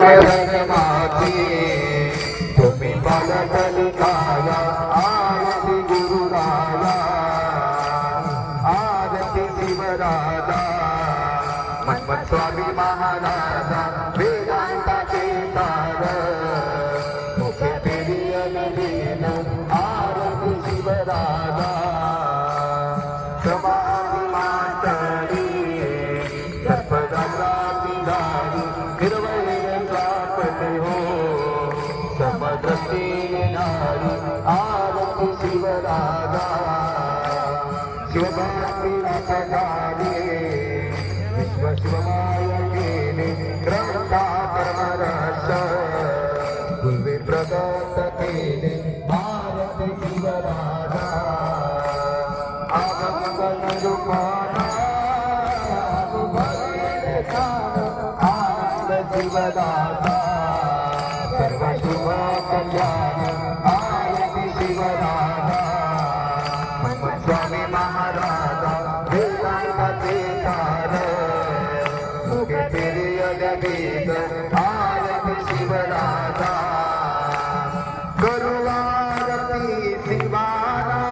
माती तुम्ही बालकलिकाया आरती गुरुराया आरती शिवराजा मन्मथ स्वामी महाराजा वेदांताचे सार मुखे पेरियल वेद आरती शिवराजा समाधी मातरी सर्पदासी गाडी गिरवले प्रापते हो समदृष्टी नारी आरती शिवराजा शिवभक्ती रसगाडी विश्व शिवमाय केले ग्रंथा परमरस गुरुवे प्रदत्त केले आरती शिवराजा आगमन रूपाना शिवदाता सर्व शुभ कल्याण आरती शिवराजा मन्मथ स्वामी महाराजा वेदांताचे सार मुखे पेरियल वेद